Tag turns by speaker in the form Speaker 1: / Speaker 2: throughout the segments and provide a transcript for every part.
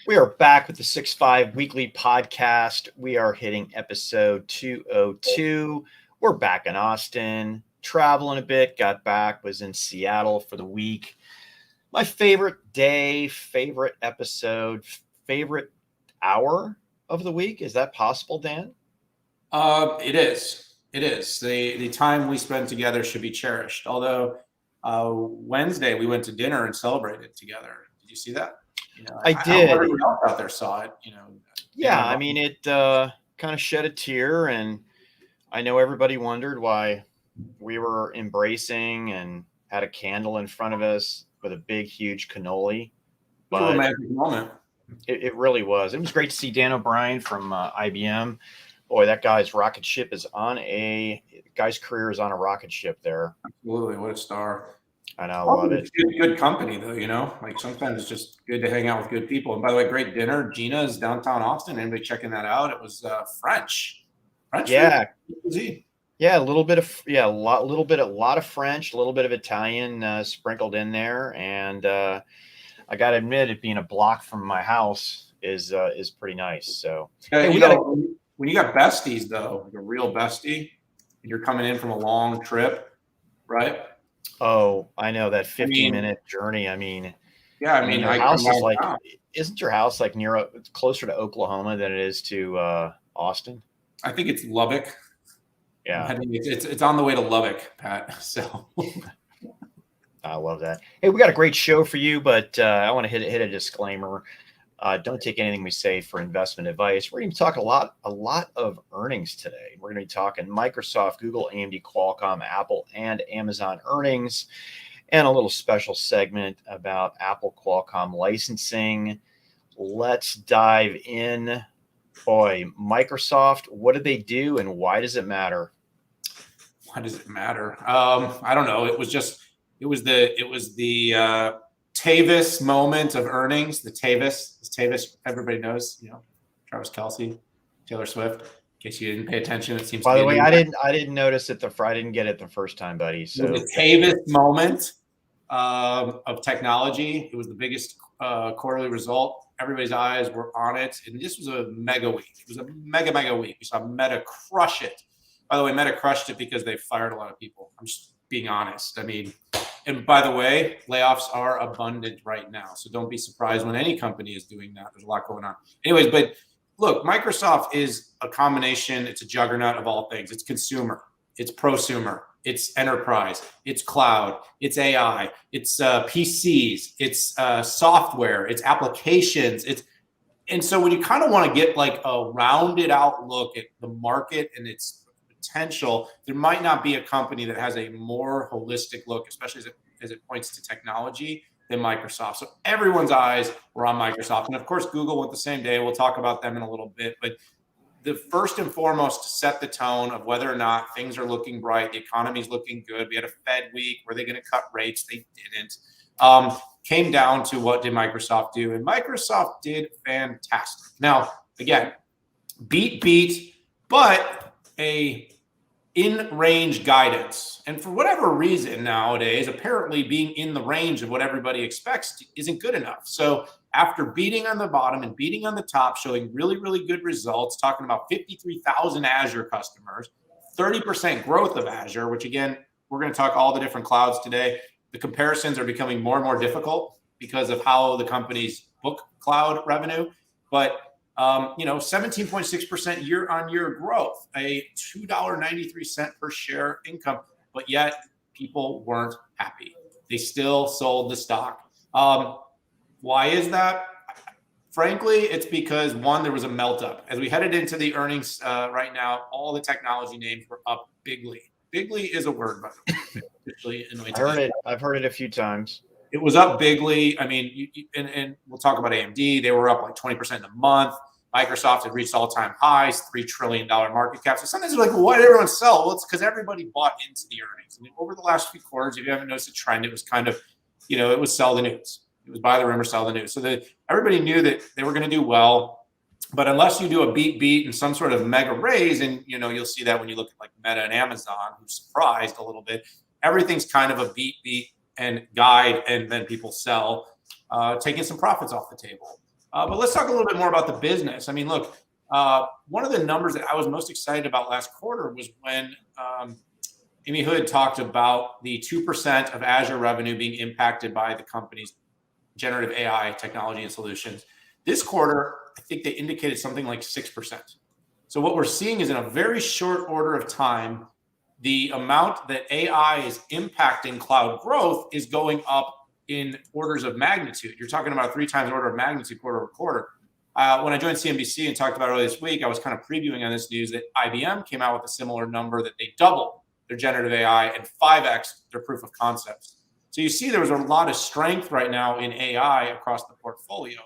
Speaker 1: We are back with the 6-5 weekly podcast. We are hitting episode 202. We're back in Austin, traveling a bit, got back, was in Seattle for the week. My favorite day, favorite episode, favorite hour of the week. Is that possible, Dan?
Speaker 2: It is. It is. The time we spend together should be cherished. Although Wednesday we went to dinner and celebrated together. Did you see that?
Speaker 1: I
Speaker 2: I hope
Speaker 1: did.
Speaker 2: everyone else out there saw it.
Speaker 1: Yeah, I mean, it kind of shed a tear, and I know everybody wondered why we were embracing and had a candle in front of us with a big, huge cannoli.
Speaker 2: It was a
Speaker 1: But
Speaker 2: romantic moment.
Speaker 1: it really was. It was great to see Dan O'Brien from IBM. Boy, that guy's guy's career is on a rocket ship there.
Speaker 2: Absolutely, what a star!
Speaker 1: And I love it.
Speaker 2: Good company though, like sometimes it's just good to hang out with good people. And by the way, great dinner. Gina's downtown Austin. Anybody checking that out? It was French.
Speaker 1: Yeah.
Speaker 2: Food?
Speaker 1: Yeah, a lot of French, a little bit of Italian sprinkled in there, and I got to admit, it being a block from my house is pretty nice. So
Speaker 2: hey, when you got besties though, like a real bestie, and you're coming in from a long trip, right?
Speaker 1: Oh, I know that 15-minute journey. I mean,
Speaker 2: yeah,
Speaker 1: your house is like, isn't your house like closer to Oklahoma than it is to Austin?
Speaker 2: I think it's Lubbock.
Speaker 1: Yeah,
Speaker 2: I think it's on the way to Lubbock, Pat. So
Speaker 1: I love that. Hey, we got a great show for you, but I want to hit a disclaimer. Don't take anything we say for investment advice. We're going to talk a lot of earnings today. We're going to be talking Microsoft, Google, AMD, Qualcomm, Apple, and Amazon earnings, and a little special segment about Apple Qualcomm licensing. Let's dive in. Boy, Microsoft, what did they do and why does it matter?
Speaker 2: Why does it matter? I don't know. It was the Tavis moment of earnings. The Tavis, everybody knows, Travis Kelce, Taylor Swift. In case you didn't pay attention, it seems.
Speaker 1: By the way, I didn't notice it I didn't get it the first time, buddy. So
Speaker 2: the Tavis moment of technology. It was the biggest quarterly result. Everybody's eyes were on it, and this was a mega week. It was a mega week. We saw Meta crush it. By the way, Meta crushed it because they fired a lot of people. I'm just being honest. I mean, and by the way, layoffs are abundant right now. So don't be surprised when any company is doing that. There's a lot going on. Anyways, but look, Microsoft is a combination. It's a juggernaut of all things. It's consumer. It's prosumer. It's enterprise. It's cloud. It's AI. It's PCs. It's software. It's applications. And so when you kind of want to get like a rounded out look at the market and its potential, there might not be a company that has a more holistic look, especially as it points to technology, than Microsoft. So everyone's eyes were on Microsoft. And of course, Google went the same day. We'll talk about them in a little bit. But the first and foremost to set the tone of whether or not things are looking bright, the economy's looking good. We had a Fed week. Were they going to cut rates? They didn't. Came down to what did Microsoft do? And Microsoft did fantastic. Now, again, beat, but a in-range guidance. And for whatever reason nowadays, apparently being in the range of what everybody expects isn't good enough. So after beating on the bottom and beating on the top, showing really, really good results, talking about 53,000 Azure customers, 30% growth of Azure, which again, we're going to talk all the different clouds today. The comparisons are becoming more and more difficult because of how the companies book cloud revenue. But 17.6% year-on-year growth, a $2.93 per share income, but yet people weren't happy. They still sold the stock. Why is that? Frankly, it's because one, there was a melt up. As we headed into the earnings right now, all the technology names were up bigly. Bigly is a word, by the way.
Speaker 1: I've heard it a few times.
Speaker 2: It was up bigly. I mean, and we'll talk about AMD. They were up like 20% in a month. Microsoft had reached all-time highs, $3 trillion market cap. So sometimes you're like, why did everyone sell? Well, it's because everybody bought into the earnings. I mean, over the last few quarters, if you haven't noticed a trend, it was kind of, it was sell the news. It was buy the rumor, sell the news. So everybody knew that they were going to do well. But unless you do a beat and some sort of mega raise, and you'll see that when you look at like Meta and Amazon, who surprised a little bit, everything's kind of a beat and guide, and then people sell, taking some profits off the table. But let's talk a little bit more about the business. I mean, look, one of the numbers that I was most excited about last quarter was when Amy Hood talked about the 2% of Azure revenue being impacted by the company's generative AI technology and solutions. This quarter, I think they indicated something like 6%. So what we're seeing is in a very short order of time, the amount that AI is impacting cloud growth is going up in orders of magnitude. You're talking about 3 times order of magnitude quarter over quarter. When I joined CNBC and talked about it earlier this week, I was kind of previewing on this news that IBM came out with a similar number that they doubled their generative AI and 5x their proof of concepts. So you see there was a lot of strength right now in AI across the portfolio.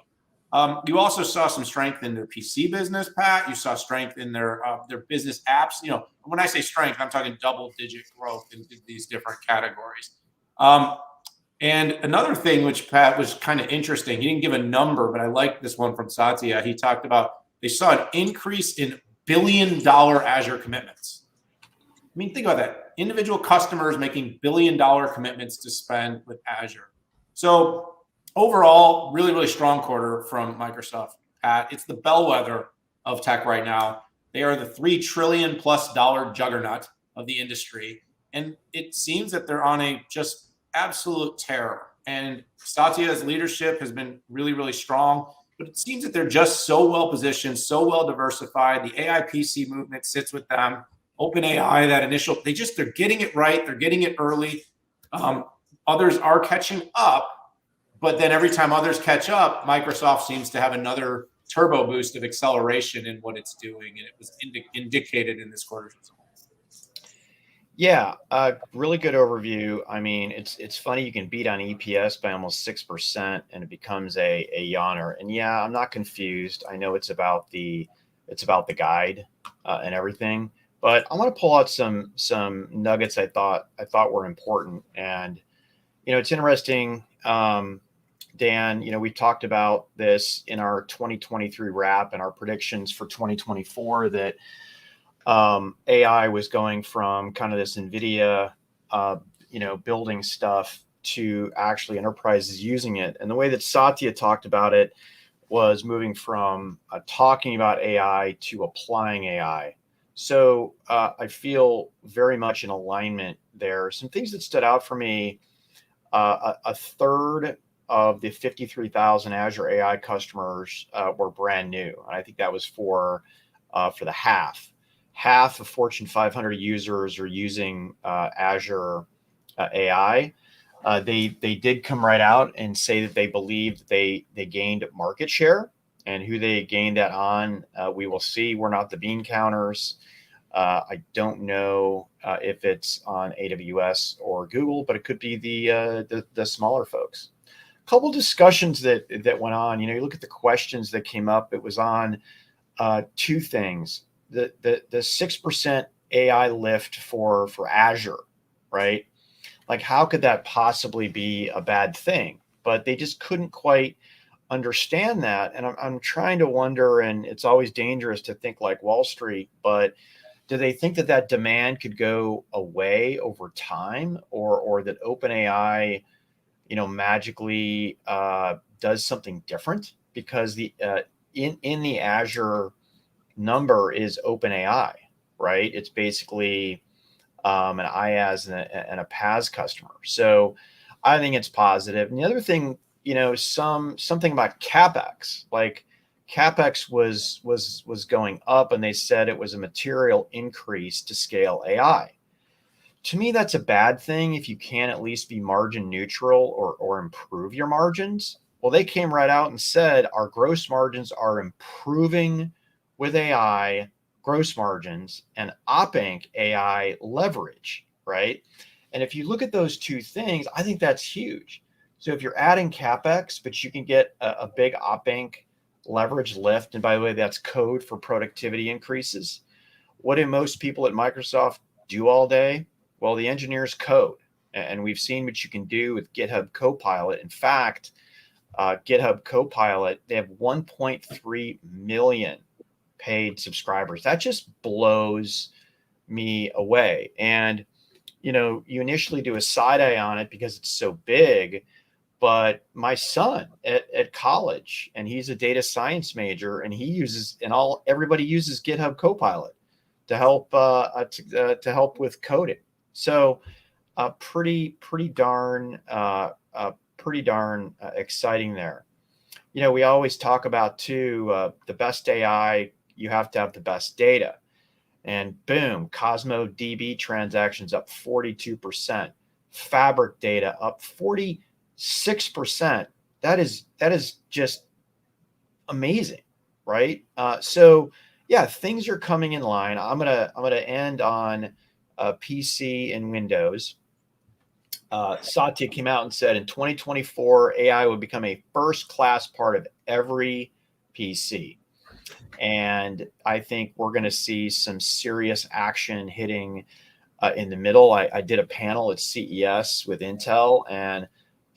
Speaker 2: You also saw some strength in their PC business, Pat. You saw strength in their business apps. You know, when I say strength, I'm talking double-digit growth in these different categories. And another thing which, Pat, was kind of interesting, he didn't give a number, but I like this one from Satya. He talked about they saw an increase in billion-dollar Azure commitments. I mean, think about that. Individual customers making billion-dollar commitments to spend with Azure. So overall, really, really strong quarter from Microsoft, Pat. It's the bellwether of tech right now. They are the $3 trillion plus juggernaut of the industry. And it seems that they're on a just absolute tear. And Satya's leadership has been really, really strong. But it seems that they're just so well positioned, so well diversified. The AI PC movement sits with them. OpenAI, that initial, they're getting it right. They're getting it early. Others are catching up. But then every time others catch up, Microsoft seems to have another turbo boost of acceleration in what it's doing. And it was indicated in this quarter's results.
Speaker 1: Yeah, really good overview. I mean, it's funny you can beat on EPS by almost 6% and it becomes a yawner. And yeah, I'm not confused. I know it's about the guide and everything, but I want to pull out some nuggets I thought were important. And you know, it's interesting, Dan. You know, we talked about this in our 2023 wrap and our predictions for 2024 that AI was going from kind of this NVIDIA, building stuff to actually enterprises using it. And the way that Satya talked about it was moving from talking about AI to applying AI. So I feel very much in alignment there. Some things that stood out for me, a third of the 53,000 Azure AI customers were brand new. And I think that was for the half of Fortune 500 users are using Azure AI. They did come right out and say that they believe they gained market share, and who they gained that on, we will see. We're not the bean counters. I don't know if it's on AWS or Google, but it could be the smaller folks. A couple discussions that went on. You know, you look at the questions that came up. It was on two things. The 6% AI lift for Azure, right? Like, how could that possibly be a bad thing? But they just couldn't quite understand that. And I'm trying to wonder, and it's always dangerous to think like Wall Street, but do they think that demand could go away over time, or that OpenAI, magically does something different? Because the in the Azure number is OpenAI, right? It's basically an IaaS and a PaaS customer. So I think it's positive. And the other thing, something about CapEx, like CapEx was going up, and they said it was a material increase to scale AI. To me, that's a bad thing if you can at least be margin neutral or improve your margins. Well, they came right out and said our gross margins are improving with AI, gross margins, and OpInc AI leverage, right? And if you look at those two things, I think that's huge. So if you're adding CapEx, but you can get a big OpInc leverage lift, and by the way, that's code for productivity increases. What do most people at Microsoft do all day? Well, the engineers code, and we've seen what you can do with GitHub Copilot. In fact, GitHub Copilot, they have 1.3 million paid subscribers. That just blows me away. And, you initially do a side eye on it because it's so big, But my son at college, and he's a data science major, and he uses, and everybody uses GitHub Copilot to help with coding. So pretty darn exciting there. We always talk about too, the best AI, you have to have the best data. And boom, Cosmo DB transactions up 42%, Fabric data up 46%. That is just amazing, right? So yeah, things are coming in line. I'm gonna end on PC and Windows. Satya came out and said in 2024, AI would become a first-class part of every PC. And I think we're going to see some serious action hitting in the middle. I did a panel at CES with Intel, and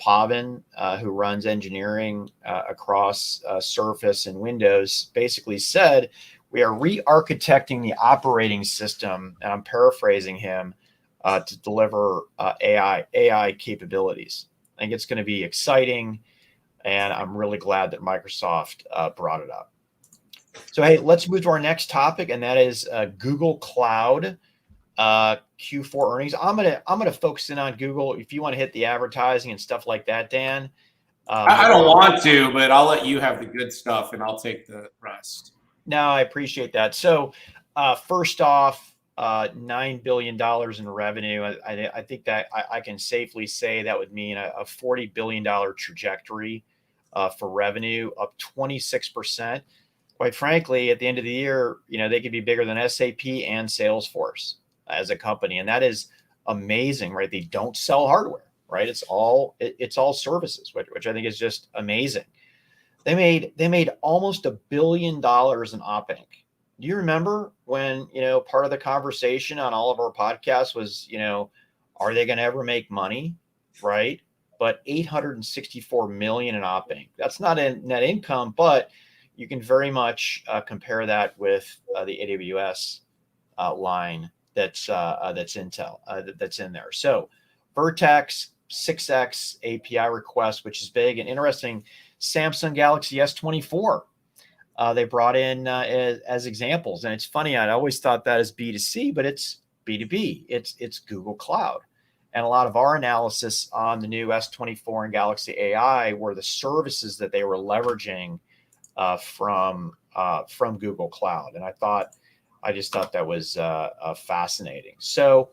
Speaker 1: Pavan, who runs engineering across Surface and Windows, basically said, we are re-architecting the operating system, and I'm paraphrasing him, to deliver AI capabilities. I think it's going to be exciting, and I'm really glad that Microsoft brought it up. So, hey, let's move to our next topic, and that is Google Cloud Q4 earnings. I'm gonna focus in on Google. If you want to hit the advertising and stuff like that, Dan.
Speaker 2: I don't want to, but I'll let you have the good stuff, and I'll take the rest.
Speaker 1: No, I appreciate that. So, first off, $9 billion in revenue. I think that I can safely say that would mean a $40 billion trajectory for revenue, up 26%. Quite frankly, at the end of the year, they could be bigger than SAP and Salesforce as a company. And that is amazing, right? They don't sell hardware, right? It's all services, which I think is just amazing. They made almost $1 billion in OpInc. Do you remember when, part of the conversation on all of our podcasts was, are they going to ever make money? Right. But 864 million in OpInc. That's not in net income, but you can very much compare that with the AWS line that's Intel that's in there. So Vertex 6x API request, which is big and interesting. Samsung Galaxy S24. They brought in as examples, and it's funny. I'd always thought that as B2C, but it's B2B. It's Google Cloud, and a lot of our analysis on the new S24 and Galaxy AI were the services that they were leveraging from Google Cloud, and I just thought that was fascinating. So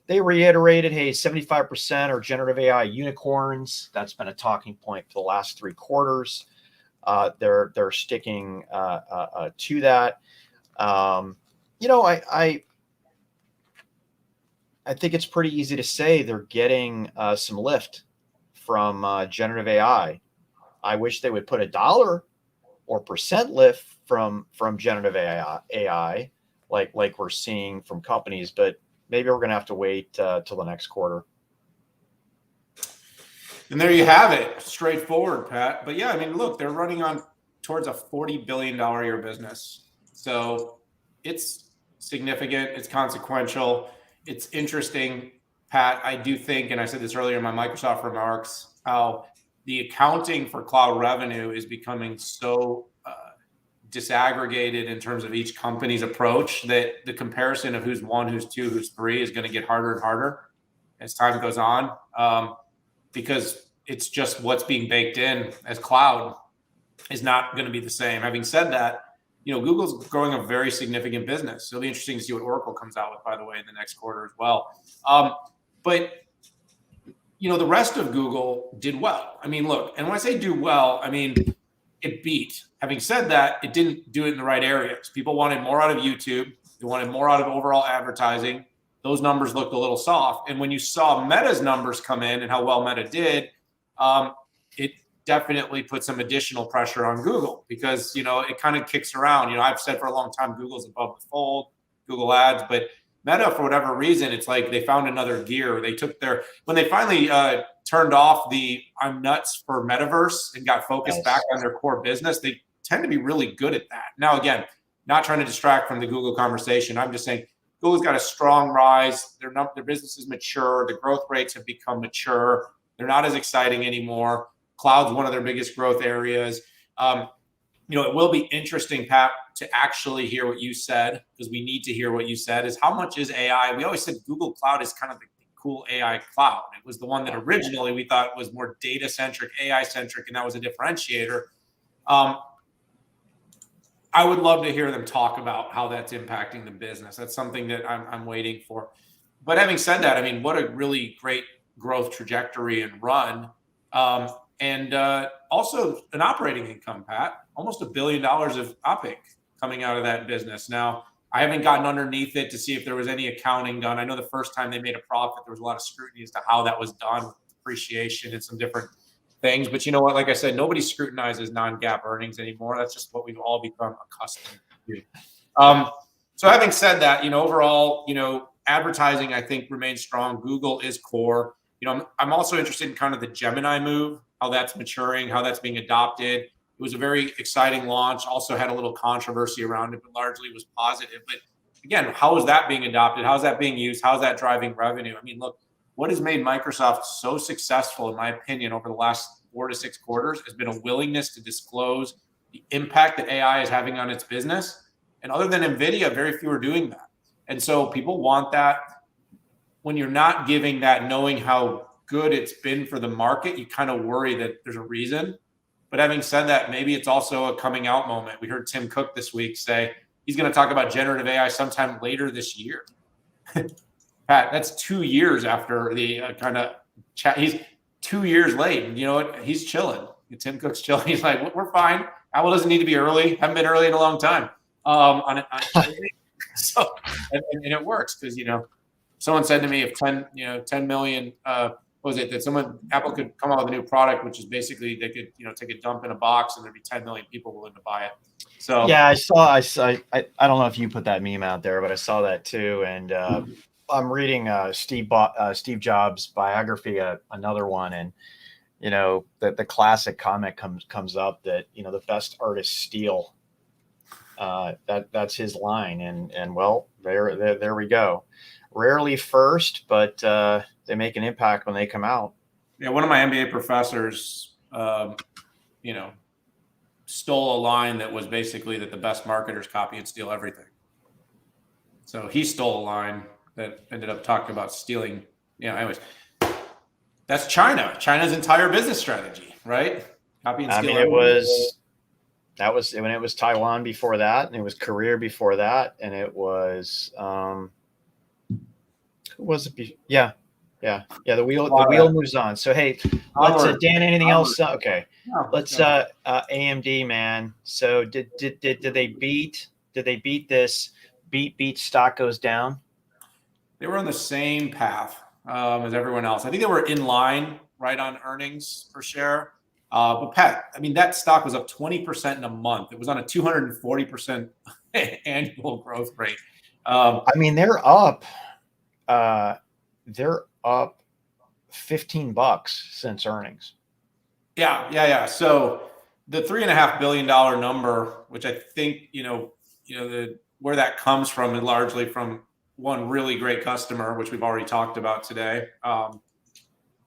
Speaker 1: they reiterated, hey, 75% are generative AI unicorns. That's been a talking point for the last 3 quarters. They're sticking to that. I think it's pretty easy to say they're getting some lift from generative AI. I wish they would put $1 or % lift from generative AI, like we're seeing from companies, but maybe we're going to have to wait till the next quarter.
Speaker 2: And there you have it, straightforward, Pat. But yeah, I mean, look, they're running on towards a $40 billion a year business. So it's significant, it's consequential, it's interesting, Pat. I do think, and I said this earlier in my Microsoft remarks, how the accounting for cloud revenue is becoming so disaggregated in terms of each company's approach that the comparison of who's 1, who's 2, who's 3 is going to get harder and harder as time goes on. Because it's just what's being baked in as cloud is not going to be the same. Having said that, Google's growing a very significant business. It'll be interesting to see what Oracle comes out with, by the way, in the next quarter as well. But the rest of Google did well. I mean, look, and when I say do well, I mean, it beat. Having said that, it didn't do it in the right areas. People wanted more out of YouTube. They wanted more out of overall advertising. Those numbers looked a little soft. And when you saw Meta's numbers come in and how well Meta did, it definitely put some additional pressure on Google because, it kind of kicks around. I've said for a long time, Google's above the fold, Google Ads, but Meta, for whatever reason, it's like they found another gear. They took when they finally turned off the I'm nuts for metaverse and got focused back on their core business, they tend to be really good at that. Now, again, not trying to distract from the Google conversation. I'm just saying, Google's got a strong rise. Their business is mature. The growth rates have become mature. They're not as exciting anymore. Cloud's one of their biggest growth areas. It will be interesting, Pat, to actually hear what you said, because we need to hear what you said, is how much is AI? We always said Google Cloud is kind of the cool AI cloud. It was the one that originally we thought was more data-centric, AI-centric, and that was a differentiator. I would love to hear them talk about how that's impacting the business. That's something that I'm waiting for. But having said that, I mean, what a really great growth trajectory and run. And also an operating income, Pat, almost $1 billion of OPIC coming out of that business. Now, I haven't gotten underneath it to see if there was any accounting done. I know the first time they made a profit, there was a lot of scrutiny as to how that was done, with depreciation and some different things. But you know what? Like I said, nobody scrutinizes non-GAAP earnings anymore. That's just what we've all become accustomed to. So having said that, overall, advertising, I think, remains strong. Google is core. I'm also interested in kind of the Gemini move, how that's maturing, how that's being adopted. It was a very exciting launch, also had a little controversy around it, but largely was positive. But again, how is that being adopted? How is that being used? How is that driving revenue? I mean, look, what has made Microsoft so successful, in my opinion, over the last 4 to 6 quarters has been a willingness to disclose the impact that AI is having on its business. And other than NVIDIA, very few are doing that. And so people want that. When you're not giving that, knowing how good it's been for the market, you kind of worry that there's a reason. But having said that, maybe it's also a coming out moment. We heard Tim Cook this week say he's going to talk about generative AI sometime later this year. Pat, that's 2 years after the kind of chat. He's 2 years late. And you know what? He's chilling. Tim Cook's chilling. He's like, we're fine. Apple doesn't need to be early. Haven't been early in a long time. So, and it works because, someone said to me, if 10 million, what was it, that Apple could come out with a new product, which is basically they could, take a dump in a box and there'd be 10 million people willing to buy it. So
Speaker 1: yeah, I don't know if you put that meme out there, but I saw that too. And I'm reading Steve Jobs' biography, another one, and the classic comment comes up that the best artists steal. That's his line, and well, there we go. Rarely first, but they make an impact when they come out.
Speaker 2: Yeah, one of my MBA professors, stole a line that was basically that the best marketers copy and steal everything. So he stole a line that ended up talking about stealing. Anyways, that's China's entire business strategy, right? Copy and steal.
Speaker 1: I mean, that was when it was Taiwan before that, and it was Korea before that, and it was who was it? Yeah. The wheel moves on. So hey, let's Dan. Anything else? Okay, let's AMD, man. So did they beat this? Beat stock goes down.
Speaker 2: They were on the same path as everyone else. I think they were in line right on earnings per share. But Pat, I mean, that stock was up 20% in a month. It was on a 240% annual growth rate.
Speaker 1: I mean, they're up. They're up $15 since earnings.
Speaker 2: Yeah. So the $3.5 billion number, which I think where that comes from, is largely from one really great customer, which we've already talked about today.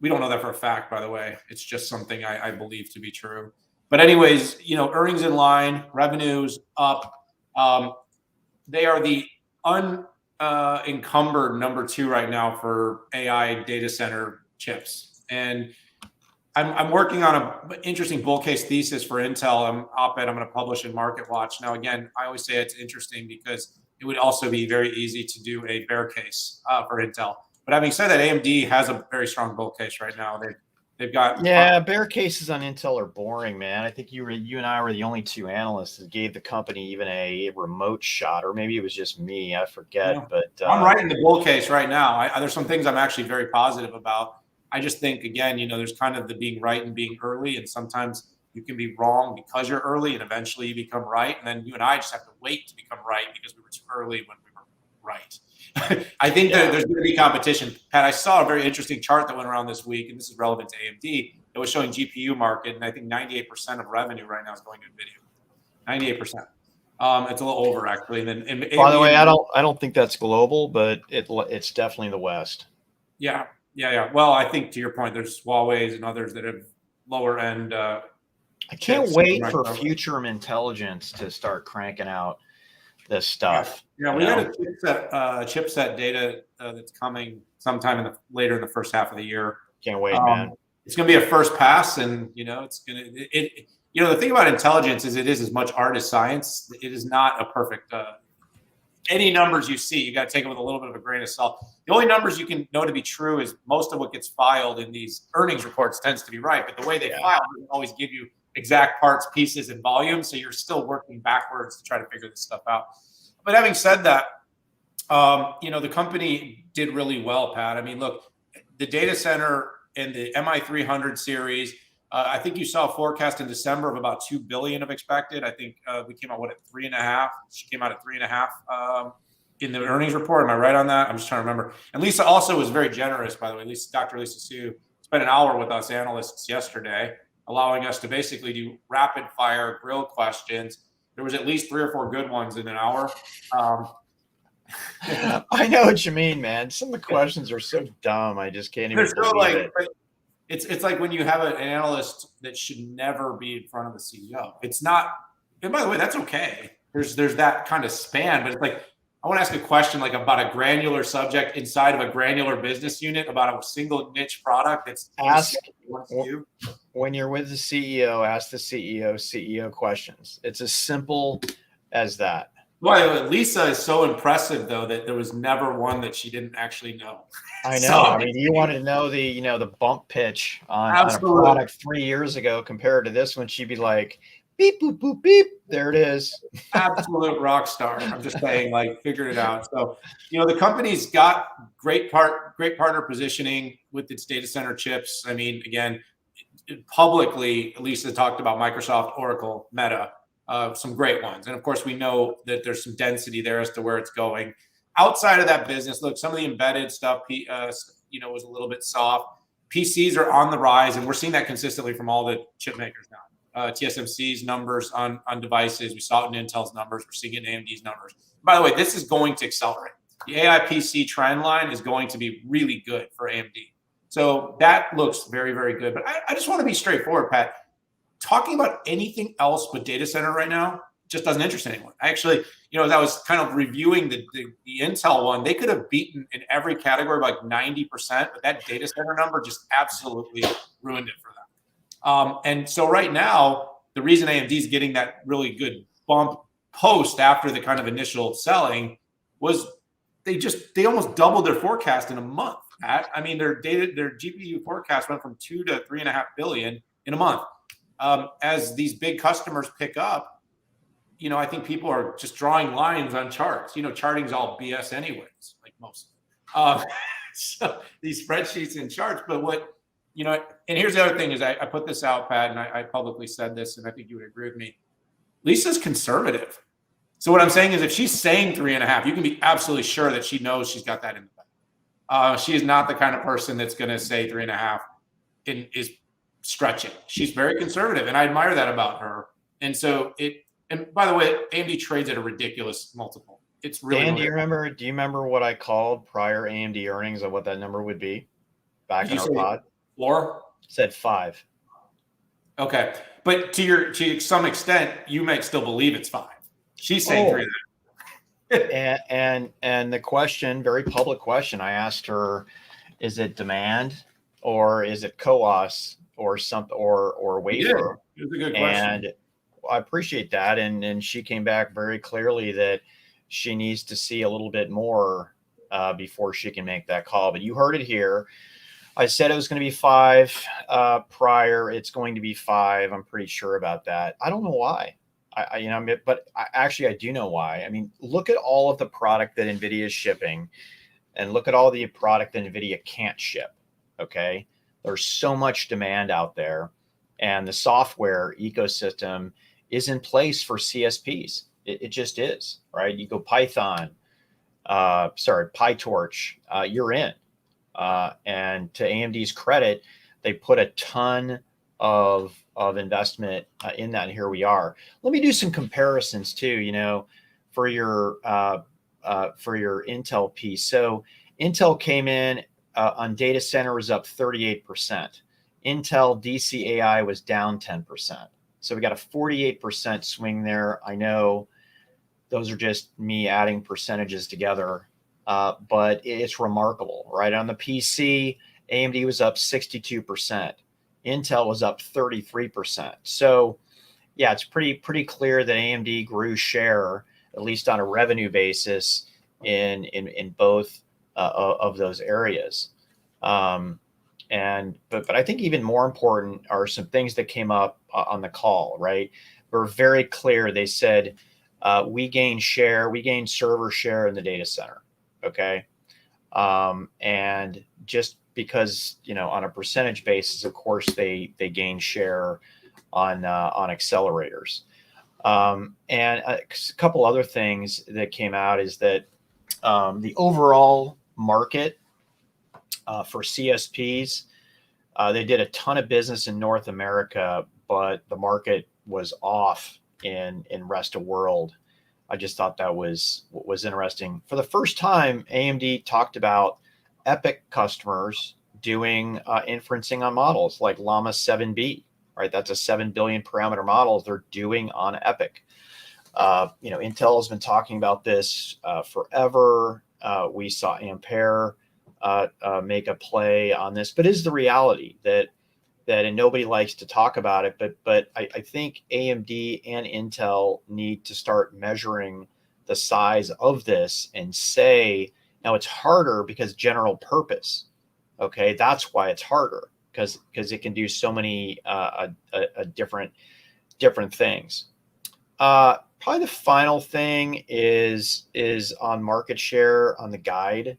Speaker 2: We don't know that for a fact, by the way. It's just something I believe to be true. But anyways, earnings in line, revenues up. They are the unencumbered number 2 right now for AI data center chips. And I'm working on an interesting bull case thesis for Intel. Op-ed I'm going to publish in Market Watch. Now, again, I always say it's interesting because it would also be very easy to do a bear case for Intel. But having said that, AMD has a very strong bull case right now. They've got
Speaker 1: bear cases on Intel are boring, man. I think you and I were the only 2 analysts that gave the company even a remote shot, or maybe it was just me. I forget. Yeah. But
Speaker 2: I'm writing the bull case right now. There's some things I'm actually very positive about. I just think, again, there's kind of the being right and being early, and sometimes you can be wrong because you're early, and eventually you become right. And then you and I just have to wait to become right because we were too early when we were right. I think that there's going to be competition. Pat, I saw a very interesting chart that went around this week, and this is relevant to AMD. It was showing GPU market, and I think 98% of revenue right now is going to NVIDIA. 98%. It's a little over, actually. And then,
Speaker 1: by the way, I don't think that's global, but it's definitely the West.
Speaker 2: Yeah. Well, I think to your point, there's Huawei's and others that have lower end.
Speaker 1: I can't
Speaker 2: chips,
Speaker 1: wait for Futurum Intelligence to start cranking out this stuff.
Speaker 2: Yeah, we got a chipset data that's coming sometime later in the first half of the year.
Speaker 1: Can't wait, man.
Speaker 2: It's going to be a first pass, and it's going to the thing about intelligence is it is as much art as science. It is not a perfect. Any numbers you see, you got to take it with a little bit of a grain of salt. The only numbers you can know to be true is most of what gets filed in these earnings reports tends to be right, but the way they file doesn't always give you exact parts, pieces, and volume. So you're still working backwards to try to figure this stuff out. But having said that, the company did really well, Pat. I mean, look, the data center and the MI300 series, I think you saw a forecast in December of about $2 billion of expected. I think we came out at 3.5. She came out at 3.5 in the earnings report. Am I right on that? I'm just trying to remember. And Lisa also was very generous, by the way. Dr. Lisa Su spent an hour with us analysts yesterday, allowing us to basically do rapid fire grill questions. There was at least 3 or 4 good ones in an hour.
Speaker 1: I know what you mean, man. Some of the questions are so dumb. I just can't even believe it.
Speaker 2: It's like when you have an analyst that should never be in front of the CEO. It's not, and by the way, that's okay. There's that kind of span, but it's like, I want to ask a question like about a granular subject inside of a granular business unit about a single niche product.
Speaker 1: When you're with the CEO, ask the CEO questions. It's as simple as that.
Speaker 2: Well, Lisa is so impressive, though, that there was never one that she didn't actually know.
Speaker 1: I know. I mean, you wanted to know the bump pitch on a product 3 years ago compared to this one, she'd be like, beep, boop, boop, beep. There it is.
Speaker 2: Absolute rock star. I'm just saying, figured it out. So, the company's got great partner positioning with its data center chips. I mean, again, publicly, Lisa talked about Microsoft, Oracle, Meta. Some great ones. And of course, we know that there's some density there as to where it's going. Outside of that business, look, some of the embedded stuff, was a little bit soft. PCs are on the rise, and we're seeing that consistently from all the chip makers now. TSMC's numbers on devices, we saw it in Intel's numbers, we're seeing it in AMD's numbers. By the way, this is going to accelerate. The AI PC trend line is going to be really good for AMD. So that looks very, very good. But I just want to be straightforward, Pat. Talking about anything else but data center right now just doesn't interest anyone. Actually, as I was kind of reviewing the Intel one, they could have beaten in every category by 90%, but that data center number just absolutely ruined it for them. And so right now, the reason AMD is getting that really good bump post after the kind of initial selling was they almost doubled their forecast in a month. I mean, their GPU forecast went from 2 to 3.5 billion in a month. As these big customers pick up, I think people are just drawing lines on charts. Charting's all BS anyways, like most. So these spreadsheets and charts, but and here's the other thing is I put this out, Pat, and I publicly said this, and I think you would agree with me. Lisa's conservative. So what I'm saying is if she's saying 3.5, you can be absolutely sure that she knows she's got that in the bag. She is not the kind of person that's going to say 3.5 is stretching. She's very conservative, and I admire that about her. And so and by the way, AMD trades at a ridiculous multiple. It's really.
Speaker 1: Dan, do you remember what I called prior AMD earnings and what that number would be back in our pod?
Speaker 2: Floor?
Speaker 1: Said 5.
Speaker 2: Okay, but to some extent, you might still believe it's 5. She's saying 3.5.
Speaker 1: and the question, very public question, I asked her, is it demand or is it CoWoS? Or something, or wafer.
Speaker 2: It was a good question.
Speaker 1: And I appreciate that. And she came back very clearly that she needs to see a little bit more before she can make that call. But you heard it here. I said it was going to be 5 prior. It's going to be 5. I'm pretty sure about that. I don't know why. But I do know why. I mean, look at all of the product that NVIDIA is shipping, and look at all the product that NVIDIA can't ship. Okay. There's so much demand out there, and the software ecosystem is in place for CSPs. It just is, right? You go Python, PyTorch, you're in. And to AMD's credit, they put a ton of investment in that, and here we are. Let me do some comparisons too. For your Intel piece. So Intel came in. On data center was up 38%. Intel DCAI was down 10%. So we got a 48% swing there. I know those are just me adding percentages together, but it's remarkable, right? On the PC, AMD was up 62%. Intel was up 33%. So yeah, it's pretty clear that AMD grew share, at least on a revenue basis, in both of those areas. But I think even more important are some things that came up on the call, right? We're very clear. They said we gained share, we gained server share in the data center. Okay. And just because, on a percentage basis, of course, they gain share on accelerators. And a couple other things that came out is that the overall market for CSPs, they did a ton of business in North America, but the market was off in rest of world. I just thought that was interesting. For the first time, AMD talked about EPYC customers doing inferencing on models like Llama 7B, right? That's a 7 billion parameter model they're doing on EPYC. Intel has been talking about this forever. We saw Ampere make a play on this, but is the reality that and nobody likes to talk about it, but I think AMD and Intel need to start measuring the size of this and say, now it's harder because general purpose. Okay, that's why it's harder, because it can do so many different things. Probably the final thing is on market share on the guide.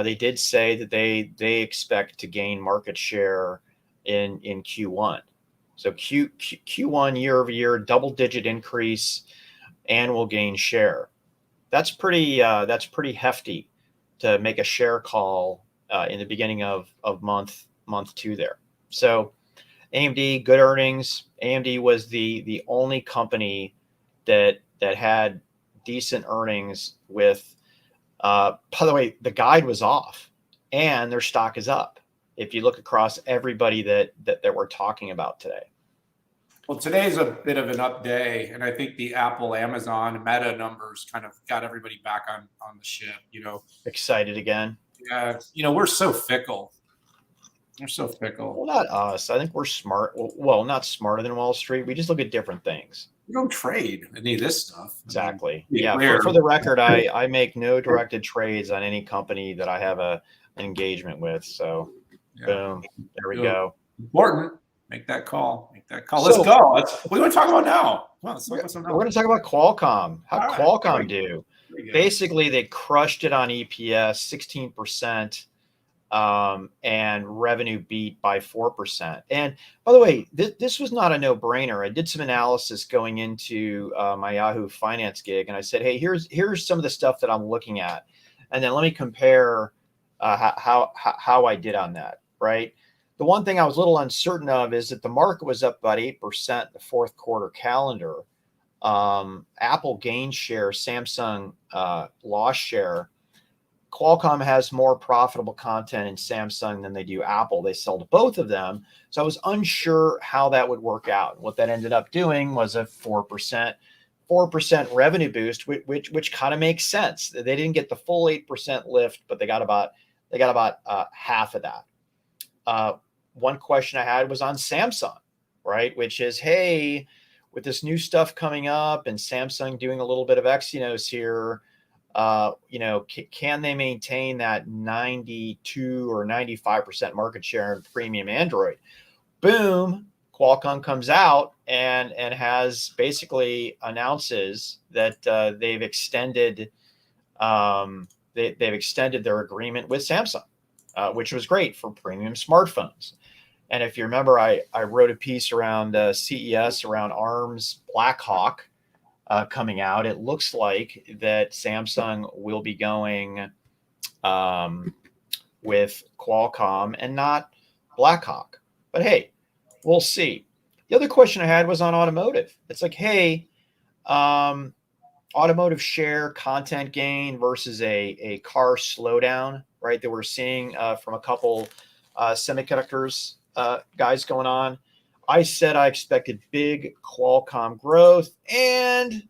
Speaker 1: They did say that they expect to gain market share in Q1. So Q1 year over year, double-digit increase, and will gain share. That's pretty hefty to make a share call in the beginning of month 2 there. So AMD, good earnings. AMD was the only company that had decent earnings with, by the way, the guide was off and their stock is up if you look across everybody that we're talking about today.
Speaker 2: Well, today's a bit of an up day, and I think the Apple, Amazon, Meta numbers kind of got everybody back on the ship.
Speaker 1: Excited again.
Speaker 2: Yeah, we're so fickle. We're so fickle.
Speaker 1: Well, not us. I think we're smart. Well, not smarter than Wall Street. We just look at different things.
Speaker 2: We don't trade any of this stuff.
Speaker 1: Exactly. For the record, I make no directed trades on any company that I have an engagement with. So, boom, there we go.
Speaker 2: Important. Make that call. Let's go. What do you want to talk about now?
Speaker 1: We're going to talk about Qualcomm. How Qualcomm do? Basically, they crushed it on EPS, 16%. And revenue beat by 4%. And by the way, this was not a no-brainer. I did some analysis going into my Yahoo Finance gig, and I said, hey, here's some of the stuff that I'm looking at, and then let me compare how I did on that. Right. The one thing I was a little uncertain of is that the market was up about 8% in the fourth quarter calendar. Apple gained share, Samsung lost share. Qualcomm has more profitable content in Samsung than they do Apple. They sell to both of them. So I was unsure how that would work out. What that ended up doing was a 4% revenue boost, which kind of makes sense. They didn't get the full 8% lift, but they got about half of that. One question I had was on Samsung, right? Which is, hey, with this new stuff coming up and Samsung doing a little bit of Exynos here, can they maintain that 92 or 95% market share in premium Android? Boom, Qualcomm comes out and has basically announces that they've extended their agreement with Samsung, which was great for premium smartphones. And if you remember, I wrote a piece around CES around ARM's Blackhawk coming out. It looks like that Samsung will be going with Qualcomm and not Blackhawk. But hey, we'll see. The other question I had was on automotive. It's like, hey, automotive share content gain versus a car slowdown, right? That we're seeing from a couple semiconductors guys going on. I said I expected big Qualcomm growth and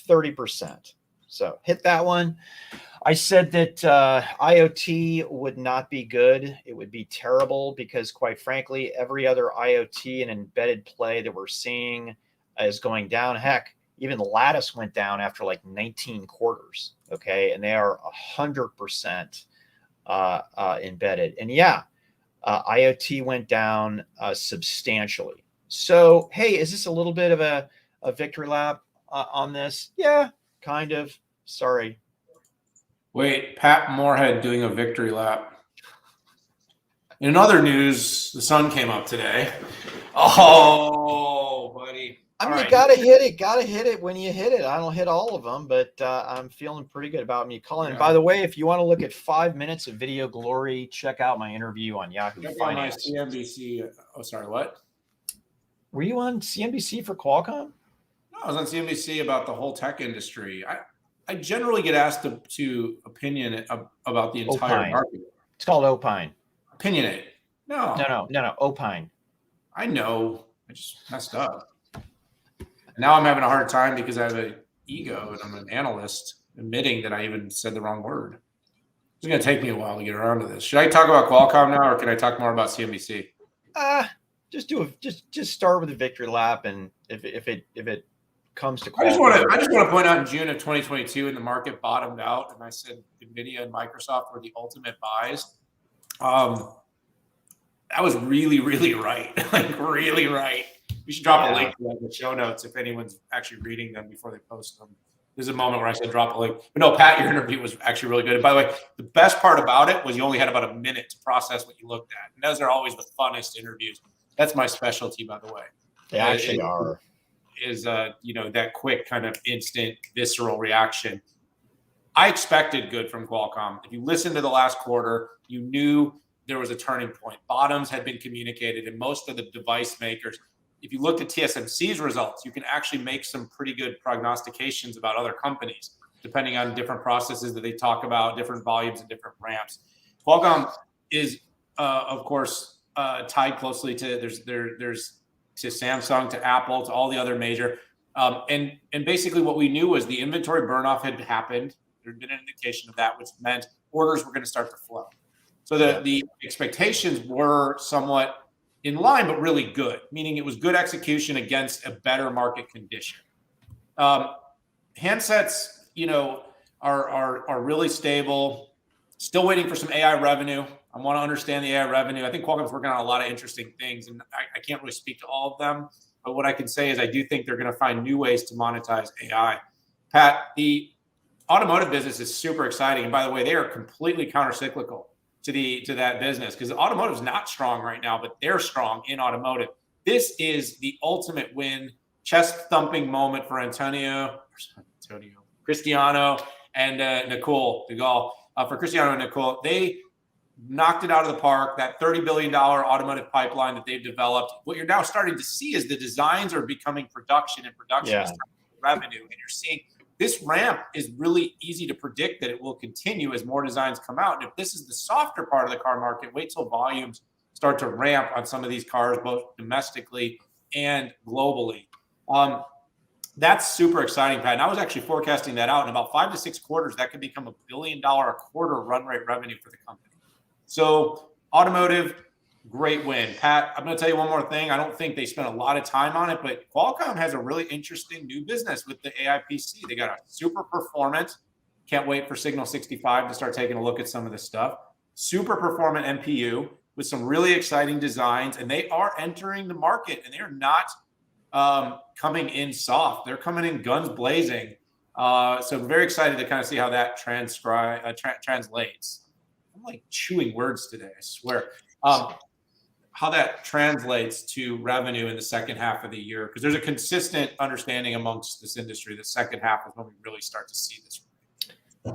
Speaker 1: 30%. So hit that one. I said that IoT would not be good. It would be terrible because, quite frankly, every other IoT and embedded play that we're seeing is going down. Heck, even Lattice went down after like 19 quarters. Okay. And they are 100% embedded. And yeah, IoT went down substantially. So, hey, is this a little bit of a victory lap on this? Yeah, kind of. Sorry.
Speaker 2: Wait, Pat Moorhead doing a victory lap. In other news, the sun came up today. Oh, buddy.
Speaker 1: I mean, you gotta hit it when you hit it. I don't hit all of them, but I'm feeling pretty good about me calling. Yeah. And by the way, if you want to look at 5 minutes of video glory, check out my interview on Yahoo Finance.
Speaker 2: On my CNBC. Oh, sorry, what?
Speaker 1: Were you on CNBC for Qualcomm?
Speaker 2: No, I was on CNBC about the whole tech industry. I generally get asked to opinion about the entire market.
Speaker 1: It's called Opine.
Speaker 2: Opinionate. No,
Speaker 1: Opine.
Speaker 2: I know. I just messed up. Now I'm having a hard time because I have an ego and I'm an analyst admitting that I even said the wrong word. It's going to take me a while to get around to this. Should I talk about Qualcomm now, or can I talk more about CNBC?
Speaker 1: Just start with a victory lap, and if it comes to Qualcomm,
Speaker 2: I just want to point out in June of 2022, when the market bottomed out, and I said Nvidia and Microsoft were the ultimate buys. That was really, really right. Like really right. We should drop a link to that in the show notes if anyone's actually reading them before they post them. There's a moment where I said drop a link. But no, Pat, your interview was actually really good. And by the way, the best part about it was you only had about a minute to process what you looked at. And those are always the funnest interviews. That's my specialty, by the way.
Speaker 1: They actually are.
Speaker 2: Is that quick kind of instant visceral reaction. I expected good from Qualcomm. If you listened to the last quarter, you knew there was a turning point. Bottoms had been communicated, and most of the device makers, if you looked at TSMC's results, you can actually make some pretty good prognostications about other companies, depending on different processes that they talk about, different volumes and different ramps. Qualcomm is, of course, tied closely to there's to Samsung, to Apple, to all the other major. And basically what we knew was the inventory burn-off had happened. There had been an indication of that, which meant orders were going to start to flow. So the expectations were somewhat in line, but really good, meaning it was good execution against a better market condition. Handsets, are really stable. Still waiting for some AI revenue. I want to understand the AI revenue. I think Qualcomm's working on a lot of interesting things, and I can't really speak to all of them. But what I can say is I do think they're going to find new ways to monetize AI. Pat, the automotive business is super exciting. And by the way, they are completely counter-cyclical to that business because automotive is not strong right now, but they're strong in automotive. This is the ultimate win, chest-thumping moment for Cristiano and Nicole DeGaulle. For Cristiano and Nicole, they knocked it out of the park. That $30 billion automotive pipeline that they've developed. What you're now starting to see is the designs are becoming production, and production is revenue. And you're seeing this ramp is really easy to predict that it will continue as more designs come out. And if this is the softer part of the car market, wait till volumes start to ramp on some of these cars, both domestically and globally. That's super exciting, Pat. And I was actually forecasting that out in about 5 to 6 quarters. That could become $1 billion a quarter run rate revenue for the company. So automotive, great win. Pat, I'm going to tell you one more thing. I don't think they spent a lot of time on it, but Qualcomm has a really interesting new business with the AI PC. They got a super performant. Can't wait for Signal 65 to start taking a look at some of this stuff. Super performant NPU with some really exciting designs, and they are entering the market, and they're not coming in soft. They're coming in guns blazing. So I'm very excited to kind of see how that translates. I'm like chewing words today, I swear. How that translates to revenue in the second half of the year, because there's a consistent understanding amongst this industry that second half is when we really start to see this.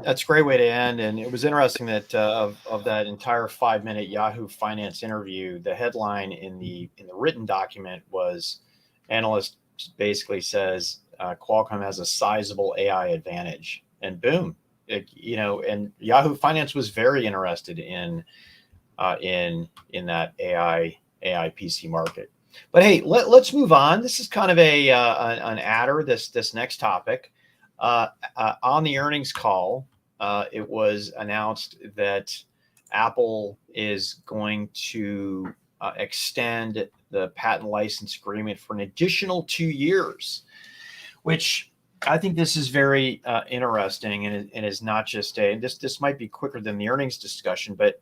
Speaker 1: That's a great way to end. And it was interesting that of that entire 5-minute Yahoo Finance interview, the headline in the written document was, analyst basically says Qualcomm has a sizable AI advantage, and boom, and Yahoo Finance was very interested in that AI AI PC market. But hey, let's move on. This is kind of an adder. This next topic on the earnings call, it was announced that Apple is going to extend the patent license agreement for an additional 2 years, which I think this is very interesting, and is not just this might be quicker than the earnings discussion, but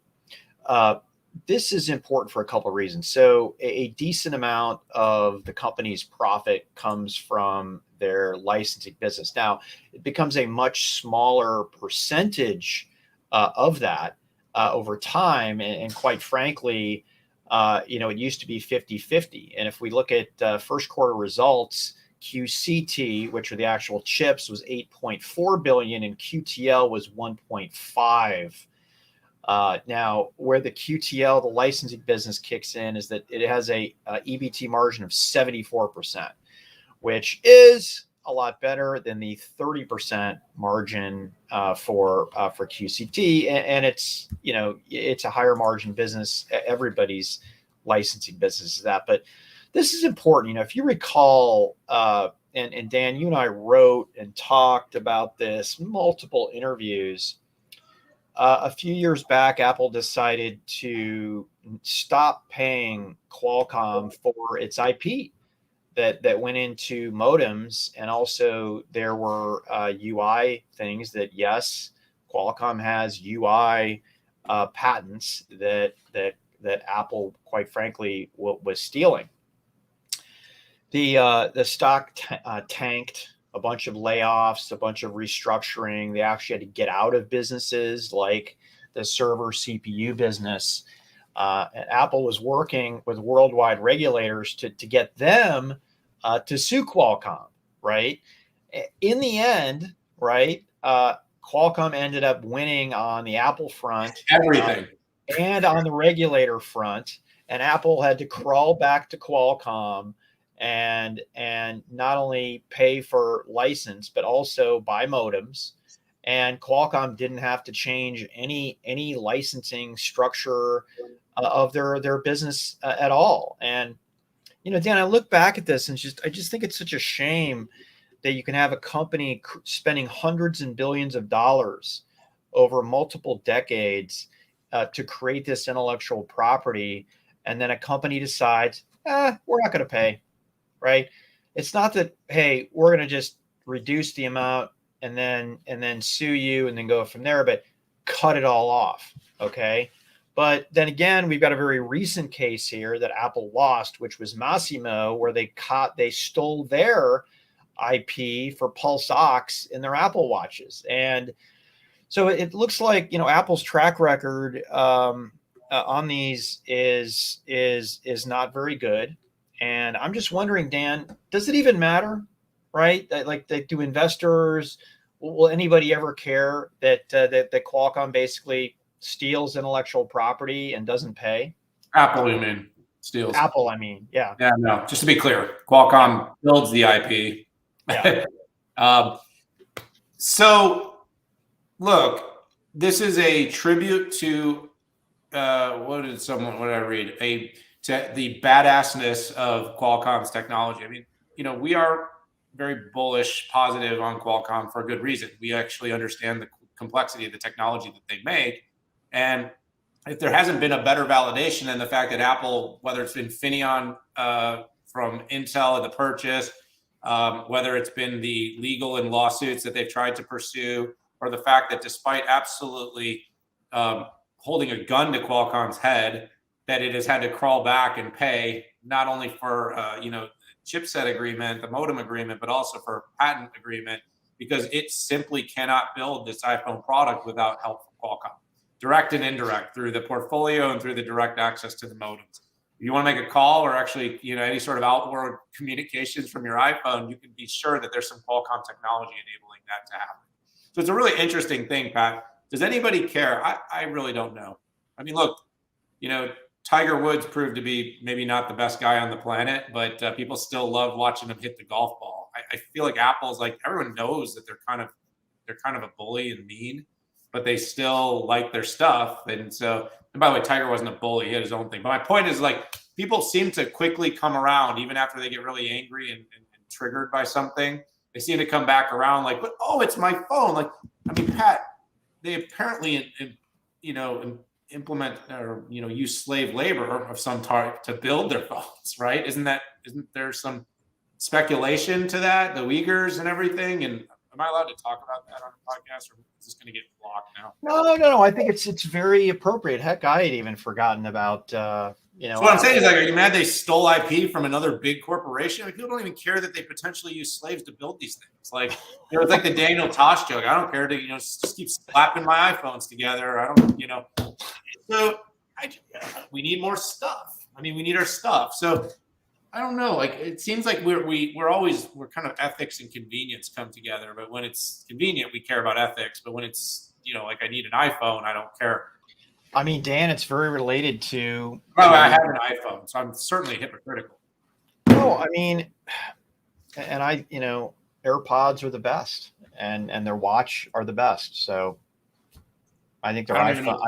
Speaker 1: this is important for a couple of reasons. So a decent amount of the company's profit comes from their licensing business. Now, it becomes a much smaller percentage of that over time. And quite frankly, it used to be 50-50. And if we look at first quarter results, QCT, which are the actual chips, was 8.4 billion and QTL was 1.5. Now, where the QTL, the licensing business, kicks in is that it has a EBT margin of 74%, which is a lot better than the 30% margin for QCT, and it's it's a higher margin business. Everybody's licensing business is that, but this is important. If you recall, and Dan, you and I wrote and talked about this multiple interviews. A few years back, Apple decided to stop paying Qualcomm for its IP that went into modems, and also there were UI things that, yes, Qualcomm has UI patents that Apple, quite frankly, was stealing. The stock tanked. A bunch of layoffs, a bunch of restructuring. They actually had to get out of businesses like the server CPU business. And Apple was working with worldwide regulators to get them to sue Qualcomm, right? In the end, right, Qualcomm ended up winning on the Apple front.
Speaker 2: Everything.
Speaker 1: And on the regulator front. And Apple had to crawl back to Qualcomm and not only pay for license, but also buy modems. And Qualcomm didn't have to change any licensing structure of their business at all. And Dan, I look back at this and I just think it's such a shame that you can have a company spending hundreds and billions of dollars over multiple decades to create this intellectual property, and then a company decides, we're not going to pay. Right? It's not that, hey, we're going to just reduce the amount and then sue you and then go from there, but cut it all off. Okay. But then again, we've got a very recent case here that Apple lost, which was Massimo, where they stole their IP for Pulse Ox in their Apple watches. And so it looks like, Apple's track record on these is not very good. And I'm just wondering, Dan, does it even matter, right? Do investors, will anybody ever care that Qualcomm basically steals intellectual property and doesn't pay?
Speaker 2: Apple, you mean? Steals.
Speaker 1: Apple, I mean, yeah.
Speaker 2: Yeah, no. Just to be clear, Qualcomm builds the IP.
Speaker 1: Yeah.
Speaker 2: So, look, this is a tribute to what did I read? To the badassness of Qualcomm's technology. I mean, we are very bullish, positive on Qualcomm for a good reason. We actually understand the complexity of the technology that they make. And if there hasn't been a better validation than the fact that Apple, whether it's been Infineon from Intel and the purchase, whether it's been the legal and lawsuits that they've tried to pursue, or the fact that despite absolutely holding a gun to Qualcomm's head, that it has had to crawl back and pay not only for chipset agreement, the modem agreement, but also for patent agreement, because it simply cannot build this iPhone product without help from Qualcomm, direct and indirect, through the portfolio and through the direct access to the modems. If you want to make a call or actually any sort of outward communications from your iPhone, you can be sure that there's some Qualcomm technology enabling that to happen. So it's a really interesting thing, Pat. Does anybody care? I really don't know. I mean, look, Tiger Woods proved to be maybe not the best guy on the planet, but people still love watching him hit the golf ball. I feel like Apple's like, everyone knows that they're kind of a bully and mean, but they still like their stuff. And by the way, Tiger wasn't a bully; he had his own thing. But my point is, like, people seem to quickly come around, even after they get really angry and triggered by something. They seem to come back around like, but oh, it's my phone. Like, I mean, Pat, they apparently, implement or use slave labor of some type to build their phones, right? Isn't there some speculation to that, the Uyghurs and everything? And am I allowed to talk about that on the podcast, or is this going to get blocked now?
Speaker 1: No. I think it's very appropriate. Heck, I had even forgotten about
Speaker 2: So what I'm saying is, like, are you mad they stole IP from another big corporation? Like, people don't even care that they potentially use slaves to build these things. Like, it's like the Daniel Tosh joke. I don't care to just keep slapping my iPhones together. I don't So we need more stuff. I mean, we need our stuff. So I don't know. Like, it seems like we're kind of ethics and convenience come together. But when it's convenient, we care about ethics. But when it's like I need an iPhone, I don't care.
Speaker 1: I mean, Dan, it's very related to.
Speaker 2: I have an iPhone, so I'm certainly hypocritical.
Speaker 1: No, I mean, and AirPods are the best, and their watch are the best. So I think their iPhone,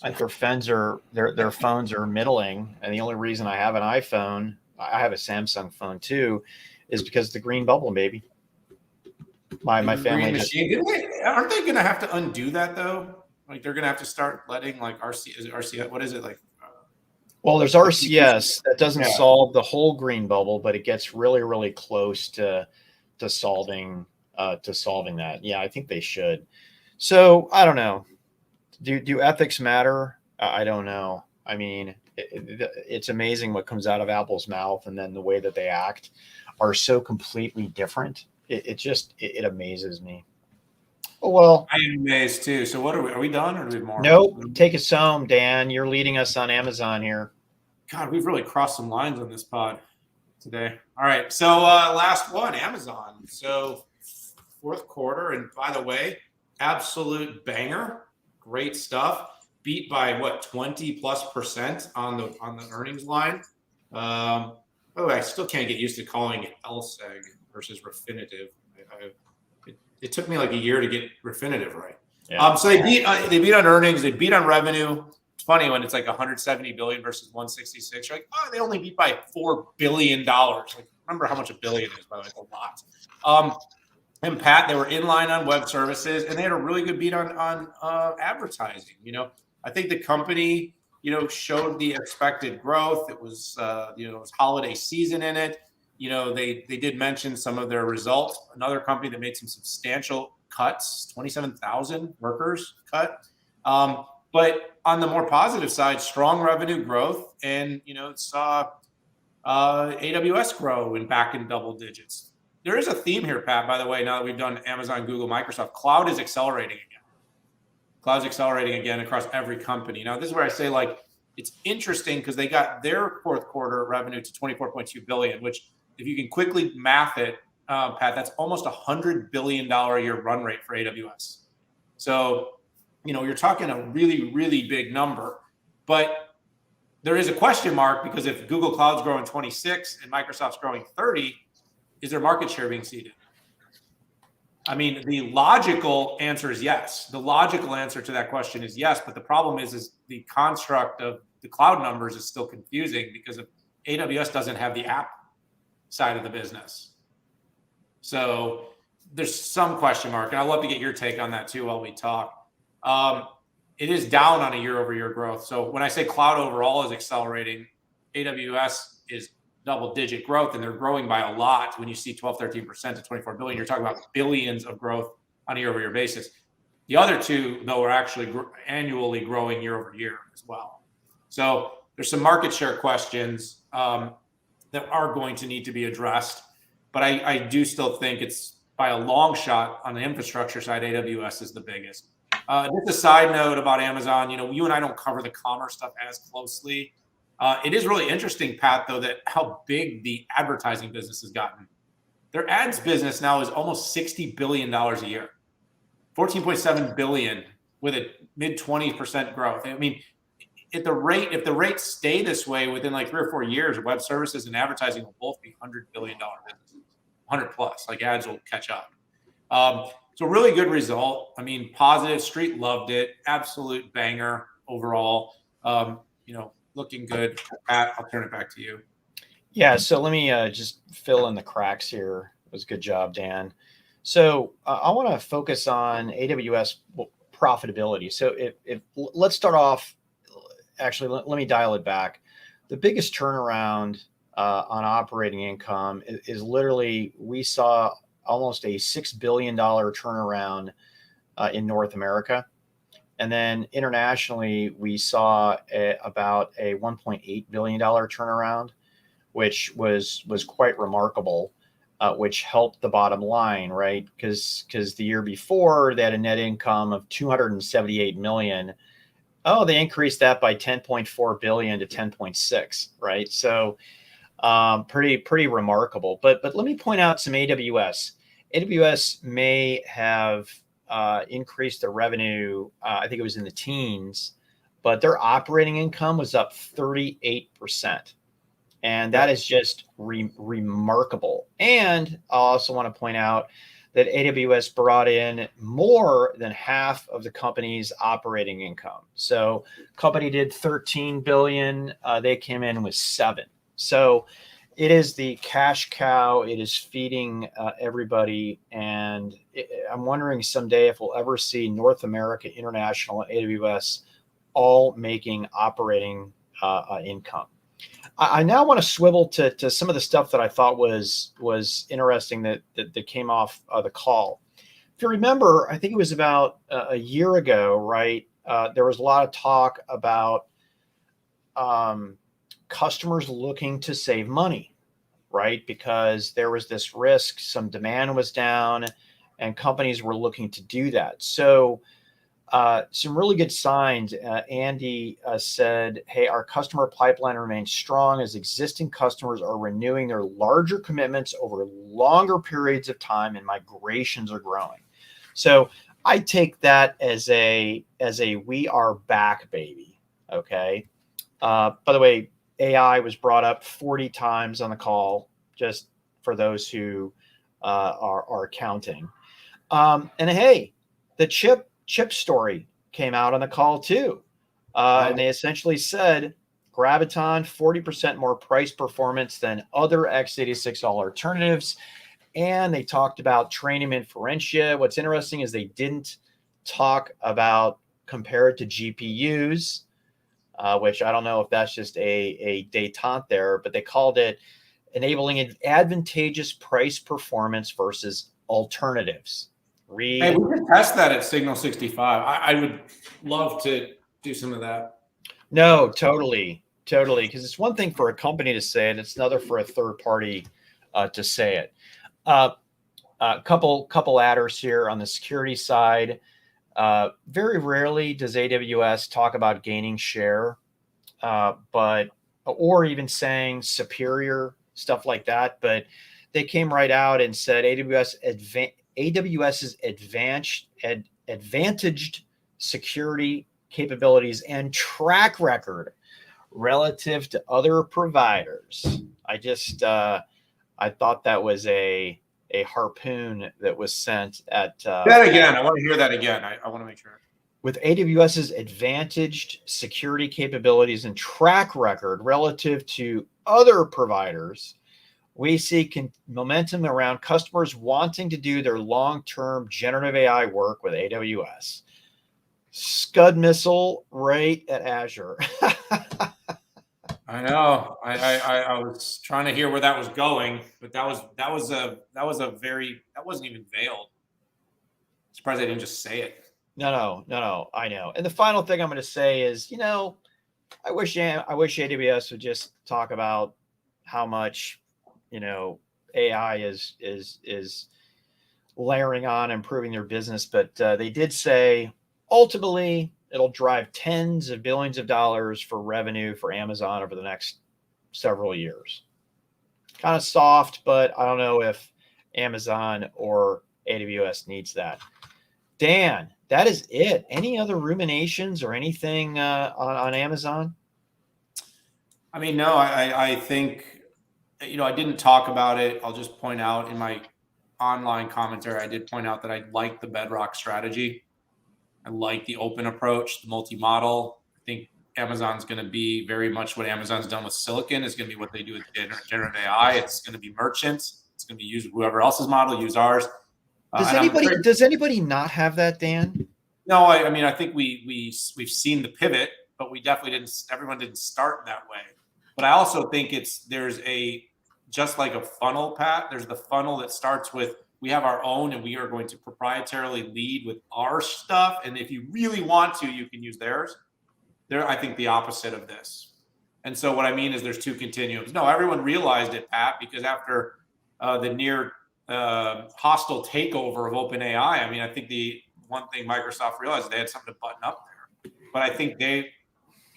Speaker 1: I think their phones are middling, and the only reason I have an iPhone, I have a Samsung phone too, is because of the green bubble, baby. My family
Speaker 2: aren't they going to have to undo that though? Like, they're going to have to start letting like RCS. What is it like?
Speaker 1: Well, there's RCS that doesn't solve the whole green bubble, but it gets really, really close to solving that. Yeah, I think they should. So I don't know. Do ethics matter? I don't know. I mean, it's amazing what comes out of Apple's mouth, and then the way that they act are so completely different. It amazes me. Oh, well,
Speaker 2: I am amazed too. So what are we done, or do we have more?
Speaker 1: Nope. Take us home, Dan. You're leading us on Amazon here.
Speaker 2: God, we've really crossed some lines on this pod today. All right. So last one, Amazon. So fourth quarter, and by the way, absolute banger. Great stuff. Beat by what, 20+% on the earnings line. By the way, I still can't get used to calling it LSEG versus Refinitiv. It took me like a year to get Refinitiv right. Yeah. So they beat on earnings. They beat on revenue. It's funny when it's like 170 billion versus 166. You're like, oh, they only beat by $4 billion. Like, remember how much a billion is, by the way? It's a lot. And Pat, they were in line on web services, and they had a really good beat on advertising. I think the company, showed the expected growth. It was, it was holiday season in it. They did mention some of their results. Another company that made some substantial cuts, 27,000 workers cut. But on the more positive side, strong revenue growth, and saw AWS grow and back in double digits. There is a theme here, Pat, by the way, now that we've done Amazon, Google, Microsoft. Cloud is accelerating again. Cloud's accelerating again across every company. Now, this is where I say, like, it's interesting because they got their fourth quarter revenue to $24.2 billion, which, if you can quickly math it, Pat, that's almost $100 billion a year run rate for AWS. So, you're talking a really, really big number. But there is a question mark, because if Google Cloud's growing 26 and Microsoft's growing 30, is their market share being ceded? I mean, the logical answer is yes. The logical answer to that question is yes. But the problem is the construct of the cloud numbers is still confusing, because if AWS doesn't have the app side of the business. So there's some question mark. And I'd love to get your take on that too while we talk. It is down on a year-over-year growth. So when I say cloud overall is accelerating, AWS is double-digit growth, and they're growing by a lot. When you see 12-13% to 24 billion, you're talking about billions of growth on a year-over-year basis. The other two, though, are actually annually growing year-over-year as well. So there's some market share questions that are going to need to be addressed. But I do still think it's, by a long shot, on the infrastructure side, AWS is the biggest. Just a side note about Amazon, you and I don't cover the commerce stuff as closely. It is really interesting, Pat, though, that how big the advertising business has gotten. Their ads business now is almost $60 billion a year, 14.7 billion with a mid-20% growth. I mean, if the rates stay this way within like 3 or 4 years, web services and advertising will both be $100 billion businesses, 100 plus. Like, ads will catch up. So really good result. I mean, positive. Street loved it. Absolute banger overall. looking good. Pat, I'll turn it back to you.
Speaker 1: Yeah, so let me just fill in the cracks here. It was a good job, Dan. So I want to focus on AWS profitability. So if let's start off. Actually, let me dial it back. The biggest turnaround on operating income is literally we saw almost a $6 billion turnaround in North America. And then internationally, we saw about a $1.8 billion turnaround, which was quite remarkable, which helped the bottom line, right? Because the year before they had a net income of 278 million. Oh, they increased that by 10.4 billion to 10.6, right? So pretty remarkable. But let me point out some AWS. AWS may have increased their revenue. I think it was in the teens, but their operating income was up 38%. And that is just remarkable. And I also want to point out that AWS brought in more than half of the company's operating income. So company did 13 billion. They came in with 7. So it is the cash cow. It is feeding everybody. And I'm wondering someday if we'll ever see North America, International, and AWS all making operating income. I now want to swivel to some of the stuff that I thought was interesting that came off the call. If you remember, I think it was about a year ago, right? There was a lot of talk about customers looking to save money, right? Because there was this risk, some demand was down, and companies were looking to do that. So some really good signs. Andy said, hey, our customer pipeline remains strong as existing customers are renewing their larger commitments over longer periods of time and migrations are growing. So I take that as a we are back, baby. Okay. By the way, AI was brought up 40 times on the call, just for those who are counting. And hey, the chip story came out on the call too. And they essentially said Graviton, 40% more price performance than other x86 alternatives. And they talked about Trainium Inferentia. What's interesting is they didn't talk about compared to GPUs, which I don't know if that's just a detente there, but they called it enabling an advantageous price performance versus alternatives.
Speaker 2: Hey, we can test that at Signal 65. I would love to do some of that.
Speaker 1: No, totally. Because it's one thing for a company to say it, it's another for a third party to say it. Couple adders here on the security side. Very rarely does AWS talk about gaining share, or even saying superior stuff like that. But they came right out and said AWS's advantaged security capabilities and track record relative to other providers. I thought that was a harpoon that was sent at
Speaker 2: that again. I want to hear that again. I want to make sure.
Speaker 1: With AWS's advantaged security capabilities and track record relative to other providers, we see momentum around customers wanting to do their long-term generative AI work with AWS. Scud missile right at Azure.
Speaker 2: I know. I was trying to hear where that was going, but that wasn't even veiled. Surprised I didn't just say it.
Speaker 1: No. I know. And the final thing I'm going to say is, I wish AWS would just talk about how much, AI is layering on, improving their business. But they did say ultimately it'll drive tens of billions of dollars for revenue for Amazon over the next several years. Kind of soft, but I don't know if Amazon or AWS needs that. Dan, that is it. Any other ruminations or anything on Amazon?
Speaker 2: I mean, no, I think, I didn't talk about it. I'll just point out in my online commentary, I did point out that I like the bedrock strategy. I like the open approach, the multi-model. I think Amazon's going to be very much what Amazon's done with silicon is going to be what they do with generative AI. It's going to be merchants. It's going to be use whoever else's model, use ours.
Speaker 1: Does anybody not have that, Dan?
Speaker 2: No, I mean, I think we've seen the pivot, but we definitely didn't. Everyone didn't start that way. But I also think there's just like a funnel, Pat. There's the funnel that starts with we have our own, and we are going to proprietarily lead with our stuff. And if you really want to, you can use theirs. They're, I think, the opposite of this. And so what I mean is there's two continuums. No, everyone realized it, Pat, because after the near hostile takeover of OpenAI, I mean, I think the one thing Microsoft realized they had something to button up there. But I think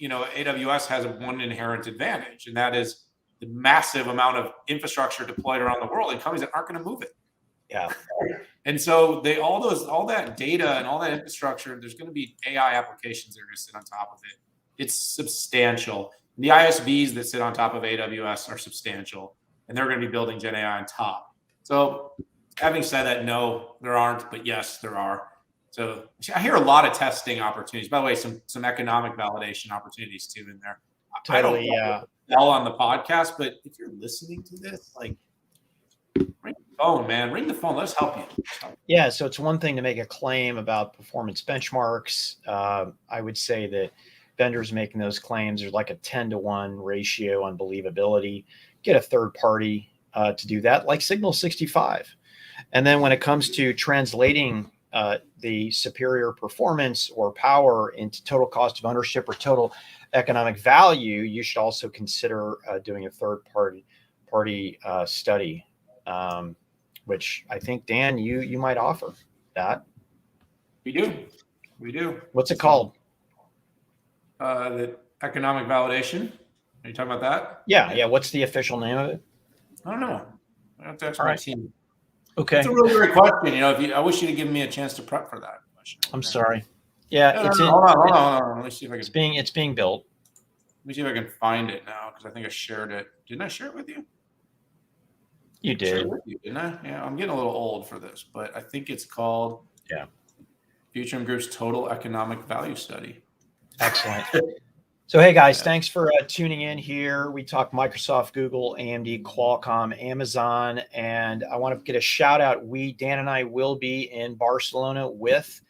Speaker 2: AWS has one inherent advantage, and that is the massive amount of infrastructure deployed around the world and companies that aren't going to move it.
Speaker 1: Yeah.
Speaker 2: And so all that data and all that infrastructure, there's going to be AI applications that are going to sit on top of it. It's substantial. The ISVs that sit on top of AWS are substantial, and they're going to be building Gen AI on top. So having said that, no, there aren't, but yes, there are. So I hear a lot of testing opportunities. By the way, some economic validation opportunities too in there.
Speaker 1: Totally,
Speaker 2: I don't know on the podcast, but if you're listening to this, like, ring the phone, man. Ring the phone. Let's help you.
Speaker 1: Yeah, so it's one thing to make a claim about performance benchmarks. I would say that vendors making those claims, there's like a 10-to-1 ratio on believability. Get a third party to do that, like Signal 65. And then when it comes to translating the superior performance or power into total cost of ownership or total economic value, you should also consider doing a third party study, which I think, Dan, you might offer that.
Speaker 2: We do.
Speaker 1: What's it called?
Speaker 2: The economic validation. Are you talking about that?
Speaker 1: Yeah. What's the official name of it?
Speaker 2: I don't know. I have to ask my team.
Speaker 1: Okay.
Speaker 2: That's a really great question. I wish you'd given me a chance to prep for that question.
Speaker 1: I'm sorry. Yeah,
Speaker 2: hold on. Let me see if I can.
Speaker 1: It's being built.
Speaker 2: Let me see if I can find it now because I think I shared it. Didn't I share it with you?
Speaker 1: You did.
Speaker 2: Didn't I? Yeah, I'm getting a little old for this, but I think it's called Futurum Group's Total Economic Value Study.
Speaker 1: Excellent. So, hey guys, thanks for tuning in here. We talk Microsoft, Google, AMD, Qualcomm, Amazon, and I want to get a shout out. Dan and I will be in Barcelona with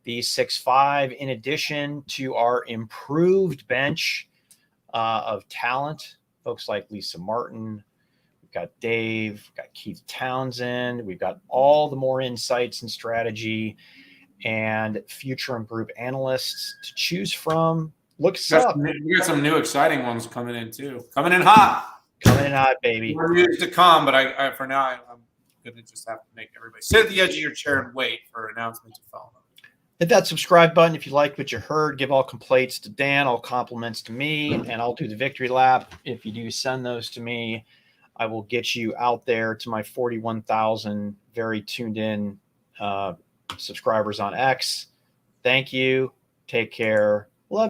Speaker 1: the 6.5, in addition to our improved bench of talent, folks like Lisa Martin. We've got Dave, we've got Keith Townsend, we've got all the Moor Insights and Strategy and Futurum Group analysts to choose from. Look us up.
Speaker 2: We got some new exciting ones coming in too. Coming in hot,
Speaker 1: baby.
Speaker 2: More news to come, but I for now I'm going to just have to make everybody sit at the edge of your chair and wait for announcements to follow.
Speaker 1: Hit that subscribe button if you liked what you heard. Give all complaints to Dan, all compliments to me, and I'll do the victory lap. If you do send those to me, I will get you out there to my 41,000 very tuned in subscribers on X. Thank you. Take care.